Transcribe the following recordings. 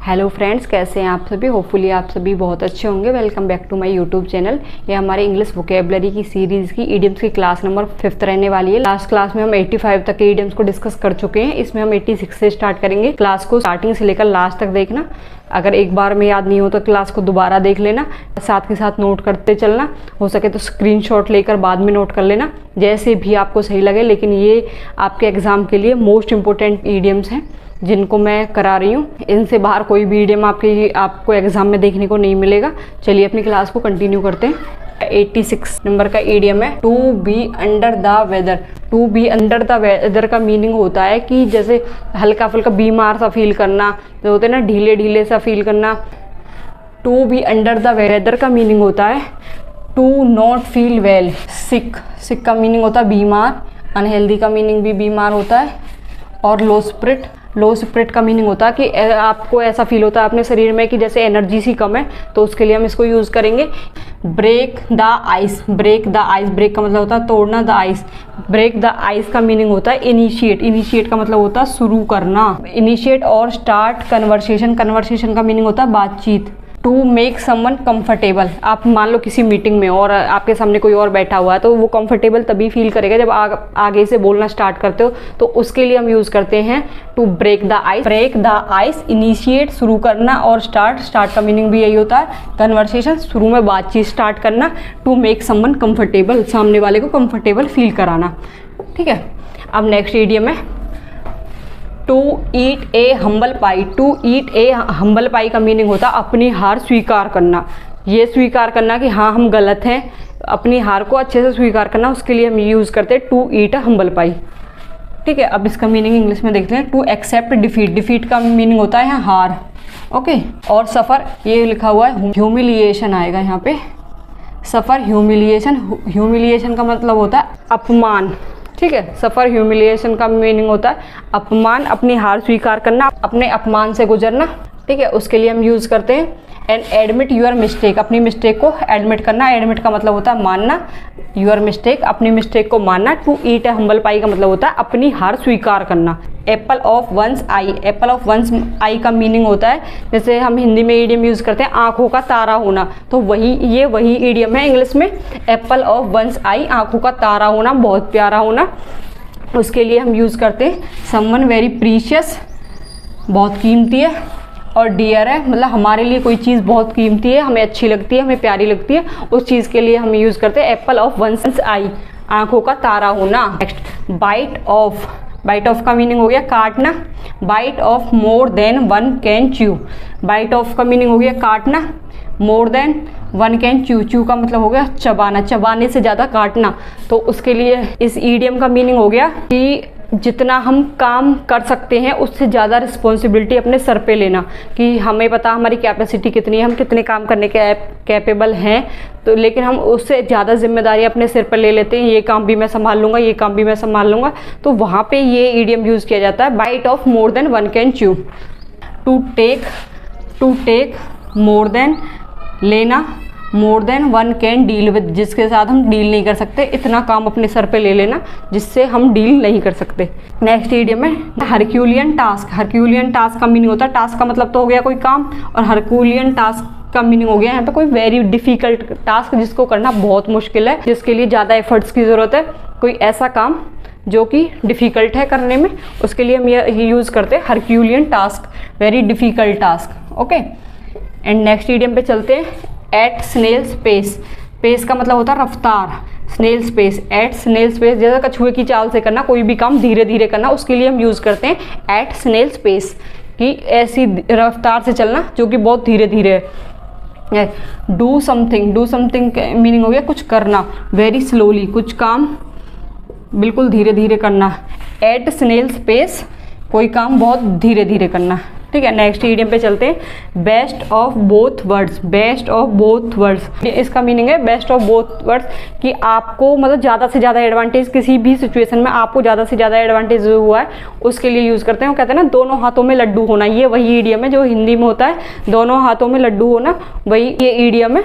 Hello friends, कैसे हैं आप सभी। होपफुली आप सभी बहुत अच्छे होंगे। Welcome back to my YouTube channel. ये हमारे इंग्लिश वोकेबलरी की सीरीज़ की ईडियम्स की क्लास नंबर 5 रहने वाली है। लास्ट क्लास में हम 85 तक के ईडियम्स को डिस्कस कर चुके हैं। इसमें हम 86 से स्टार्ट करेंगे। क्लास को स्टार्टिंग से लेकर लास्ट तक देखना। अगर एक बार में याद नहीं हो तो क्लास को दोबारा देख लेना, साथ के साथ नोट करते चलना। हो सके तो स्क्रीनशॉट लेकर बाद में नोट कर लेना, जैसे भी आपको सही लगे। लेकिन ये आपके एग्जाम के लिए मोस्ट इंपॉर्टेंट ईडियम्स हैं जिनको मैं करा रही हूँ। इनसे बाहर कोई भी ईडियम आपको एग्जाम में देखने को नहीं मिलेगा। चलिए अपनी क्लास को कंटिन्यू करते हैं। 86 नंबर का ईडियम है to be under the weather. To be under the weather का मीनिंग होता है कि जैसे हल्का फुल्का बीमार सा फील करना, जो होते हैं ना ढीले ढीले सा फील करना। To be under the weather का मीनिंग होता है to not feel well. Sick, sick का मीनिंग होता है बीमार। अनहेल्दी का मीनिंग भी बीमार होता है। और लो स्पिरिट, लो स्पिरिट का मीनिंग होता है कि आपको ऐसा फील होता है अपने शरीर में कि जैसे एनर्जी सी कम है, तो उसके लिए हम इसको यूज़ करेंगे। Break the ice, break the ice, break का मतलब होता है तोड़ना। The ice, break the ice का मीनिंग होता है इनिशिएट। इनिशिएट का मतलब होता है शुरू करना। इनिशिएट और स्टार्ट कन्वर्सेशन, कन्वर्सेशन का मीनिंग होता है बातचीत। टू मेक समवन कंफर्टेबल, आप मान लो किसी मीटिंग में और आपके सामने कोई और बैठा हुआ है, तो वो कंफर्टेबल तभी फील करेगा जब आगे से बोलना स्टार्ट करते हो। तो उसके लिए हम यूज़ करते हैं to break the ice. Break the ice, initiate शुरू करना, और स्टार्ट, स्टार्ट का मीनिंग भी यही होता है कन्वर्सेशन, शुरू में बातचीत स्टार्ट करना। टू मेक समवन कंफर्टेबल, सामने वाले को कंफर्टेबल फील कराना। ठीक है, अब नेक्स्ट ईडियम है to eat a humble pie. To eat a humble pie का मीनिंग होता है अपनी हार स्वीकार करना। ये स्वीकार करना कि हाँ हम गलत हैं, अपनी हार को अच्छे से स्वीकार करना, उसके लिए हम यूज़ करते हैं टू ईट अ हम्बल पाई। ठीक है, अब इसका मीनिंग इंग्लिश में देखते हैं। टू एक्सेप्ट डिफीट, डिफीट का मीनिंग होता है यहाँ हार। ओके, और सफ़र, ये लिखा हुआ है ह्यूमिलिएशन आएगा यहाँ पे। सफ़र ह्यूमिलिएशन, ह्यूमिलिएशन का मतलब होता है अपमान। ठीक है, सफ़र ह्यूमिलिएशन का मीनिंग होता है अपमान, अपनी हार स्वीकार करना, अपने अपमान से गुजरना। ठीक है, उसके लिए हम यूज़ करते हैं एंड एडमिट यूर मिस्टेक, अपनी मिस्टेक को एडमिट करना। एडमिट का मतलब होता है मानना, यूर मिस्टेक, अपनी मिस्टेक को मानना। To eat a humble pie का मतलब होता है अपनी हार स्वीकार करना। Apple of one's eye, apple of one's eye का मीनिंग होता है, जैसे हम हिंदी में ईडियम यूज़ करते हैं आँखों का तारा होना, तो ये वही ईडियम है इंग्लिश में। एप्पल ऑफ वंस आई, आँखों का तारा होना, बहुत प्यारा होना। उसके लिए हम यूज़ करते हैं समवन वेरी प्रीशियस, बहुत कीमती है। और डियर है, मतलब हमारे लिए कोई चीज़ बहुत कीमती है, हमें अच्छी लगती है, हमें प्यारी लगती है, उस चीज़ के लिए हम यूज़ करते हैं एप्पल ऑफ वंस आई, आँखों का तारा होना। Next bite off, bite off का मीनिंग हो गया काटना। Bite off more than one can chew, bite off का मीनिंग हो गया काटना। More than one can chew, chew का मतलब हो गया चबाना, चबाने से ज़्यादा काटना। तो उसके लिए इस ईडियम का मीनिंग हो गया कि जितना हम काम कर सकते हैं उससे ज़्यादा रिस्पॉन्सिबिलिटी अपने सर पे लेना, कि हमें पता हमारी कैपेसिटी कितनी है, हम कितने काम करने के कैपेबल हैं, तो लेकिन हम उससे ज़्यादा जिम्मेदारी अपने सिर पर ले लेते हैं। ये काम भी मैं संभाल लूँगा, ये काम भी मैं संभाल लूँगा। तो वहाँ पे ये ईडियम यूज़ किया जाता है bite off more than one can chew. To take, to take more than लेना, more than one can deal with, जिसके साथ हम डील नहीं कर सकते, इतना काम अपने सर पे ले लेना जिससे हम डील नहीं कर सकते। नेक्स्ट ईडियम है हरक्यूलियन टास्क। हरक्यूलियन टास्क का मीनिंग होता है, टास्क का मतलब तो हो गया कोई काम, और हरक्यूलियन टास्क का मीनिंग हो गया यहाँ पे कोई वेरी डिफिकल्ट टास्क जिसको करना बहुत मुश्किल है, जिसके लिए ज़्यादा एफर्ट्स की ज़रूरत है। कोई ऐसा काम जो कि डिफ़िकल्ट है करने में, उसके लिए हम ये यूज़ करते हैं Herculean task, very difficult task. Okay, and next idiom पे चलते हैं। एट स्नेल्स पेस, पेस का मतलब होता है रफ्तार। Snail's pace, at snail's pace, जैसे कछुए की चाल से करना, कोई भी काम धीरे धीरे करना, उसके लिए हम यूज़ करते हैं एट स्नेल्स पेस, कि ऐसी रफ्तार से चलना जो कि बहुत धीरे धीरे है। Do something, do something meaning हो गया कुछ करना, वेरी स्लोली, कुछ काम बिल्कुल धीरे धीरे करना। एट स्नेल्स पेस, कोई काम बहुत धीरे धीरे करना। ठीक है, नेक्स्ट ईडियम पे चलते हैं। Best of both words, best of both words, इसका मीनिंग है बेस्ट ऑफ बोथ वर्ड्स, कि आपको मतलब ज़्यादा से ज़्यादा एडवांटेज, किसी भी सिचुएशन में आपको ज़्यादा से ज़्यादा एडवांटेज हुआ है उसके लिए यूज़ करते हैं। वो कहते हैं ना दोनों हाथों में लड्डू होना, ये वही ईडियम है जो हिंदी में होता है दोनों हाथों में लड्डू होना, वही ये ईडियम है।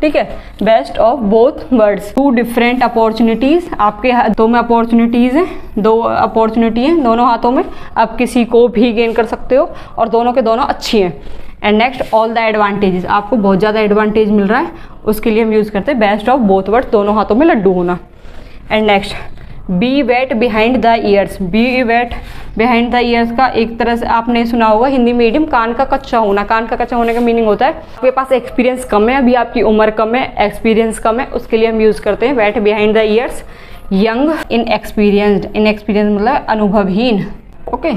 ठीक है। Best of both words, two different opportunities, आपके हाथों में अपॉर्चुनिटीज हैं, दो अपॉर्चुनिटी हैं दोनों हाथों में, आप किसी को भी गेन कर सकते हो और दोनों के दोनों अच्छी हैं। And next all the advantages, आपको बहुत ज़्यादा एडवांटेज मिल रहा है, उसके लिए हम यूज़ करते हैं बेस्ट ऑफ बोथ वर्ड्स, दोनों हाथों में लड्डू होना। And next be wet behind the ears, be wet behind the ears का एक तरह से आपने सुना होगा हिंदी मीडियम, कान का कच्चा होना। कान का कच्चा होने का मीनिंग होता है आपके पास एक्सपीरियंस कम है, अभी आपकी उम्र कम है, एक्सपीरियंस कम है, उसके लिए हम यूज़ करते हैं wet behind the ears. Young inexperienced, inexperience मतलब अनुभवहीन। Okay,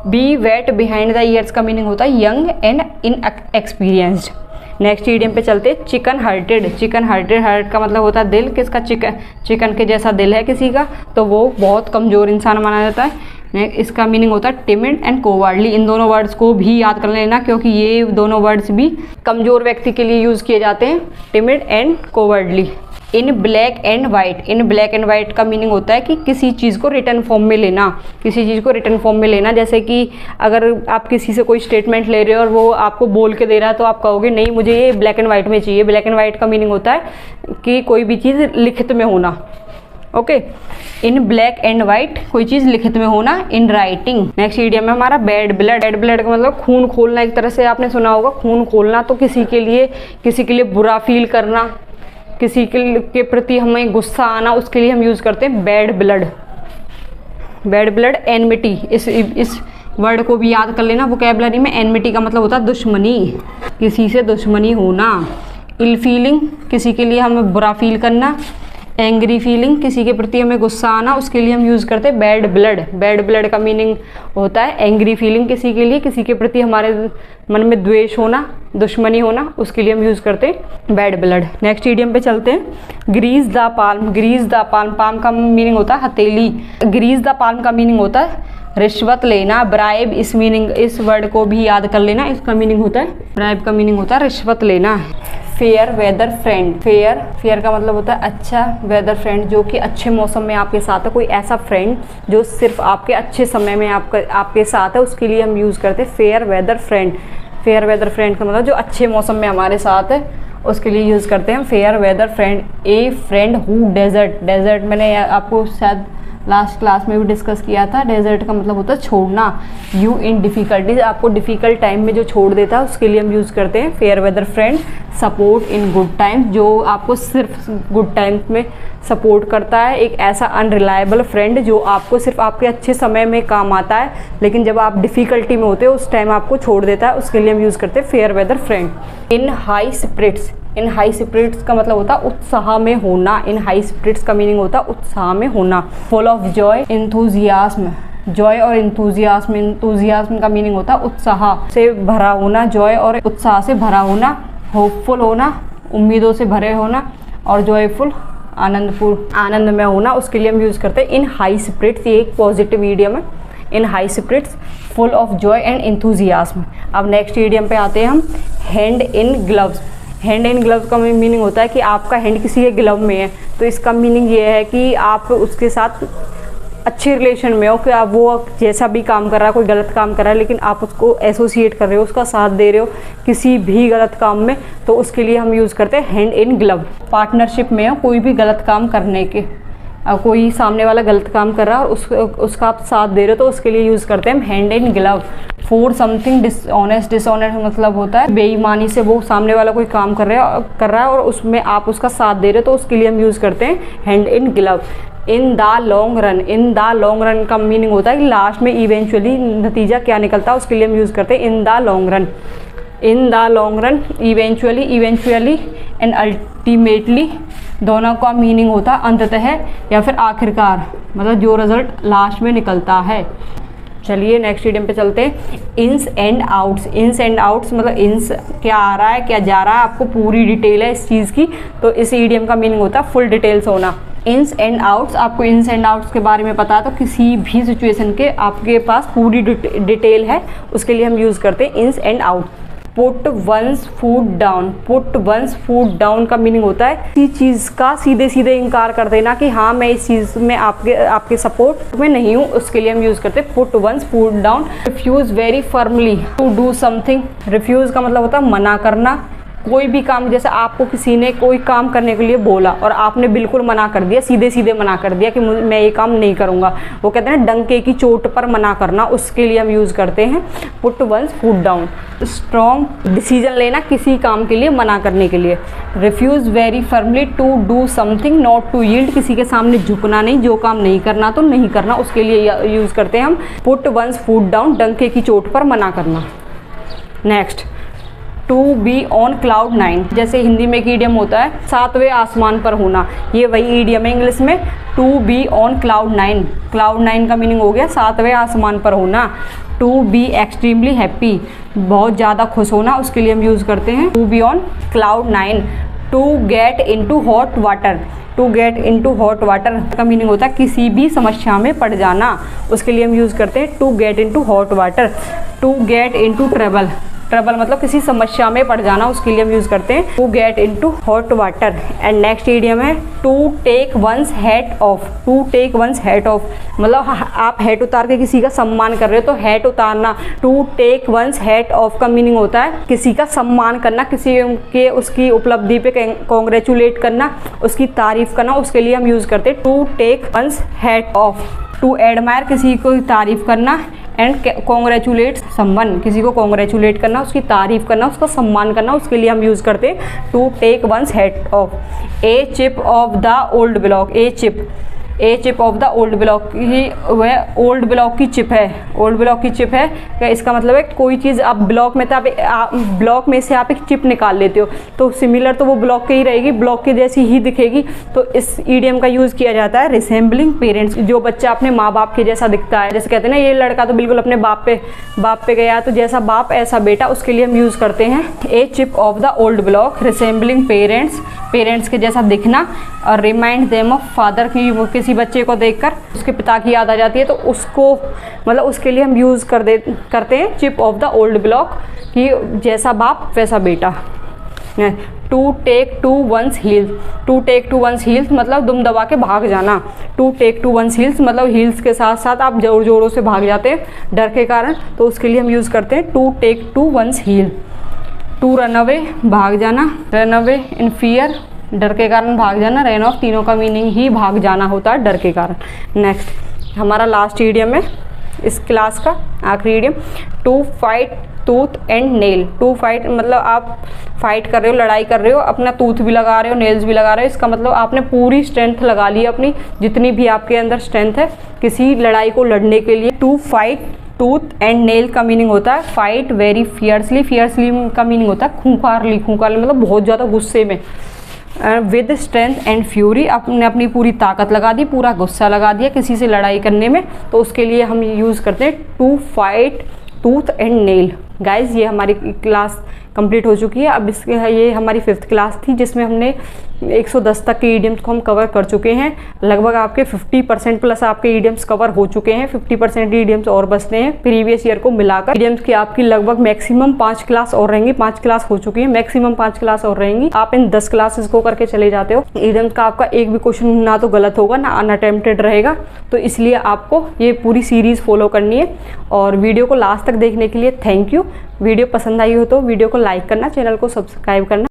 be wet behind the ears का मीनिंग होता है young and inexperienced. Next idiom पे चलते हैं chicken hearted. Chicken hearted, heart का मतलब होता है दिल, किसका? चिकन के जैसा दिल है किसी का, तो वो बहुत कमज़ोर इंसान माना जाता है। इसका मीनिंग होता है टिमिड एंड कोवार्डली। इन दोनों वर्ड्स को भी याद कर लेना क्योंकि ये दोनों वर्ड्स भी कमज़ोर व्यक्ति के लिए यूज़ किए जाते हैं, timid and कोवार्डली। In black and white, in black and white का मीनिंग होता है कि किसी चीज़ को रिटर्न फॉर्म में लेना, किसी चीज़ को रिटर्न फॉर्म में लेना। जैसे कि अगर आप किसी से कोई स्टेटमेंट ले रहे हो और वो आपको बोल के दे रहा है तो आप कहोगे नहीं मुझे ये ब्लैक एंड वाइट में चाहिए। ब्लैक एंड वाइट का मीनिंग होता है कि कोई भी चीज़ लिखित में होना। Okay, in black and white, कोई चीज़ लिखित में होना। In writing. नेक्स्ट इडियम है हमारा बैड ब्लड। बैड ब्लड का मतलब खून खोलना, एक तरह से आपने सुना होगा खून खोलना, तो किसी के लिए बुरा फील करना, किसी के प्रति हमें गुस्सा आना, उसके लिए हम यूज़ करते हैं bad blood. Bad blood, enmity, इस वर्ड को भी याद कर लेना वोकैबुलरी में। एनमिटी का मतलब होता है दुश्मनी, किसी से दुश्मनी होना। इल फीलिंग, किसी के लिए हमें बुरा फील करना। एंग्री फीलिंग, किसी के प्रति हमें गुस्सा आना, उसके लिए हम यूज़ करते हैं बैड ब्लड। बैड ब्लड का मीनिंग होता है एंग्री फीलिंग, किसी के लिए, किसी के प्रति हमारे मन में द्वेष होना, दुश्मनी होना, उसके लिए हम यूज़ करते हैं बैड ब्लड। नेक्स्ट इडियम पे चलते हैं grease the palm. Grease the palm, palm का मीनिंग होता है हथेली। ग्रीस द पाल्म का मीनिंग होता है रिश्वत लेना। ब्राइब, इस वर्ड को भी याद कर लेना, इसका मीनिंग होता है, ब्राइब का मीनिंग होता है रिश्वत लेना। फेयर वेदर फ्रेंड, फेयर का मतलब होता है अच्छा, वेदर फ्रेंड जो कि अच्छे मौसम में आपके साथ है। कोई ऐसा फ्रेंड जो सिर्फ आपके अच्छे समय में आपके साथ है, उसके लिए हम यूज़ करते हैं fair weather friend. Fair weather friend का मतलब जो अच्छे मौसम में हमारे साथ है, उसके लिए यूज़ करते हैं हम fair weather friend. A friend who desert, desert मैंने आपको शायद लास्ट क्लास में भी डिस्कस किया था। डेजर्ट का मतलब होता है छोड़ना। यू इन डिफ़िकल्टीज, आपको डिफ़िकल्ट टाइम में जो छोड़ देता है, उसके लिए हम यूज़ करते हैं fair weather friend. Support in good time, जो आपको सिर्फ गुड टाइम में सपोर्ट करता है। एक ऐसा अनरिलायबल फ्रेंड जो आपको सिर्फ आपके अच्छे समय में काम आता है, लेकिन जब आप डिफ़िकल्टी में होते हो उस टाइम आपको छोड़ देता है, उसके लिए हम यूज़ करते हैं fair weather friend. In high spirits, in high spirits का मतलब होता है उत्साह में होना। इन हाई स्पिरिट्स का मीनिंग होता है उत्साह में होना। Full of joy, enthusiasm, joy और इंथुजियाज्म, इंथुजियाज्म का मीनिंग होता है उत्साह से भरा होना, जॉय और उत्साह से भरा होना। होपफुल होना, उम्मीदों से भरे होना, और जॉयफुल, आनंद में होना, उसके लिए हम यूज़ करते हैं इन हाई स्पिरिट्स। ये एक पॉजिटिव इडियम है, in high spirits, full of joy and enthusiasm. अब नेक्स्ट इडियम पे आते हैं हम hand in gloves. Hand in gloves का मीनिंग होता है कि आपका हैंड किसी के ग्लव में है, तो इसका मीनिंग ये है कि आप उसके साथ अच्छे रिलेशन में हो, कि आप वो जैसा भी काम कर रहा है, कोई गलत काम कर रहा है, लेकिन आप उसको एसोसिएट कर रहे हो, उसका साथ दे रहे हो किसी भी गलत काम में, तो उसके लिए हम यूज़ करते हैं हैंड इन ग्लव। पार्टनरशिप में हो कोई भी गलत काम करने के, कोई सामने वाला गलत काम कर रहा है और उसका आप साथ दे रहे हो, तो उसके लिए यूज़ करते हैं hand in glove. For something dishonest, dishonest मतलब होता है बेईमानी से वो सामने वाला कोई काम कर रहा है और उसमें आप उसका साथ दे रहे हो, तो उसके लिए हम यूज़ करते हैं hand in glove. In the long run, in the long run का मीनिंग होता है कि लास्ट में इवेंचुअली नतीजा क्या निकलता है, उसके लिए हम यूज़ करते हैं in the long run. In the long run, eventually and ultimately, दोनों का मीनिंग होता है अंततः या फिर आखिरकार, मतलब जो रिजल्ट लास्ट में निकलता है। चलिए नेक्स्ट इडियम पे चलते हैं ins and outs. Ins and outs मतलब इन्स क्या आ रहा है, क्या जा रहा है, आपको पूरी डिटेल है इस चीज़ की, तो इस इडियम का मीनिंग होता है फुल डिटेल्स होना। इन्स एंड आउट्स, आपको इन्स एंड आउट्स के बारे में पता है तो किसी भी सिचुएशन के आपके पास पूरी डिटेल है, उसके लिए हम यूज़ करते हैं ins and out. Put one's food down, put one's food down का मीनिंग होता है किसी चीज़ का सीधे सीधे इनकार कर देना कि हाँ मैं इस चीज़ में आपके सपोर्ट में नहीं हूँ, उसके लिए हम यूज़ करते हैं put one's food down. Refuse very firmly to do something, refuse का मतलब होता है मना करना, कोई भी काम, जैसे आपको किसी ने कोई काम करने के लिए बोला और आपने बिल्कुल मना कर दिया, सीधे सीधे मना कर दिया कि मैं ये काम नहीं करूँगा, वो कहते हैं डंके की चोट पर मना करना, उसके लिए हम यूज़ करते हैं put one's foot down. Strong decision लेना किसी काम के लिए मना करने के लिए। Refuse very firmly to do something not to yield, किसी के सामने झुकना नहीं, जो काम नहीं करना तो नहीं करना, उसके लिए यूज़ करते हैं हम पुट वंस फुट डाउन, डंके की चोट पर मना करना। Next, to be on cloud 9, जैसे हिंदी में एक ईडियम होता है 7वें आसमान पर होना, ये वही ईडियम है इंग्लिश में to be on cloud 9। Cloud 9 का मीनिंग हो गया 7वें आसमान पर होना। टू बी एक्सट्रीमली हैप्पी, बहुत ज़्यादा खुश होना, उसके लिए हम यूज़ करते हैं to be on cloud 9। To get into hot water, to get into hot water का मीनिंग होता है किसी भी समस्या में पड़ जाना, उसके लिए हम यूज़ करते हैं to get into hot water. To get into trouble, trouble मतलब किसी समस्या में पड़ जाना, उसके लिए हम यूज़ करते हैं to get into hot water. And next idiom है to take one's hat off, to take one's hat off मतलब आप हैट उतार के किसी का सम्मान कर रहे हो तो हैट उतारना। To take one's hat off का मीनिंग होता है किसी का सम्मान करना, किसी के उसकी उपलब्धि पे कॉन्ग्रेचुलेट करना, उसकी तारीफ करना, उसके लिए हम यूज़ करते हैं to take one's hat off. To admire, किसी को तारीफ करना, एंड कॉन्ग्रेचुलेट समवन, किसी को कॉन्ग्रेचुलेट करना, उसकी तारीफ करना, उसका सम्मान करना, उसके लिए हम यूज़ करते हैं to take one's hat off. A chip off the old block, a chip off the old block, ये वह ओल्ड ब्लॉक की चिप है, ओल्ड ब्लॉक की चिप है, इसका मतलब है कोई चीज़ आप ब्लॉक में, तो आप ब्लॉक में से आप एक चिप निकाल लेते हो तो सिमिलर तो वो ब्लॉक की ही रहेगी, ब्लॉक के जैसी ही दिखेगी, तो इस ईडियम का यूज़ किया जाता है रिसेंबलिंग पेरेंट्स, जो बच्चा अपने माँ बाप के जैसा दिखता है, जैसे कहते हैं ना ये लड़का तो बिल्कुल अपने बाप पे गया, तो जैसा बाप ऐसा बेटा, उसके लिए हम यूज़ करते हैं a chip off the old block. Resembling parents, parents के जैसा दिखना, और रिमाइंड देम ऑफ फादर, की वो किसी बच्चे को देखकर उसके पिता की याद आ जाती है तो उसको मतलब उसके लिए हम यूज़ करते हैं chip off the old block, कि जैसा बाप वैसा बेटा। To take to one's heels, to take to one's heels मतलब दुम दबा के भाग जाना। To take to one's heels मतलब हील्स के साथ साथ आप जोर जोरों से भाग जाते हैं डर के कारण, तो उसके लिए हम यूज़ करते हैं to take to one's heel. To run away, भाग जाना, रन अवे इन फियर, डर के कारण भाग जाना, रन ऑफ, तीनों का मीनिंग ही भाग जाना होता है डर के कारण। नेक्स्ट हमारा लास्ट ईडियम है इस क्लास का, आखिरी idiom, to fight tooth and nail. To fight मतलब आप फाइट कर रहे हो, लड़ाई कर रहे हो, अपना टूथ भी लगा रहे हो, नेल्स भी लगा रहे हो, इसका मतलब आपने पूरी स्ट्रेंथ लगा ली, अपनी जितनी भी आपके अंदर स्ट्रेंथ है किसी लड़ाई को लड़ने के लिए। To fight tooth and nail का मीनिंग होता है फाइट वेरी फियर्सली, फियर्सली का मीनिंग होता है खूंखारली, खूंखारली मतलब बहुत ज़्यादा गुस्से में। विद स्ट्रेंथ एंड फ्यूरी, आपने अपनी पूरी ताकत लगा दी, पूरा गुस्सा लगा दिया किसी से लड़ाई करने में, तो उसके लिए हम यूज़ करते हैं to fight tooth and nail. Guys ये हमारी क्लास कंप्लीट हो चुकी है। अब इसके ये हमारी 5th क्लास थी जिसमें हमने 110 तक के ईडियम्स को हम कवर कर चुके हैं। लगभग आपके 50% प्लस आपके ईडियम्स कवर हो चुके हैं, 50% ईडियम्स और बचते हैं प्रीवियस ईयर को मिलाकर। ईडियम्स की आपकी लगभग मैक्सिमम 5 क्लास और रहेंगी, 5 क्लास हो चुकी है, मैक्सिमम 5 क्लास और रहेंगी। आप इन 10 क्लासेस को करके चले जाते हो, ईडियम्स का आपका एक भी क्वेश्चन ना तो गलत होगा ना अनअटेम्प्टेड रहेगा, तो इसलिए आपको ये पूरी सीरीज फॉलो करनी है। और वीडियो को लास्ट तक देखने के लिए थैंक यू। वीडियो पसंद आई हो तो वीडियो को लाइक करना, चैनल को सब्सक्राइब करना।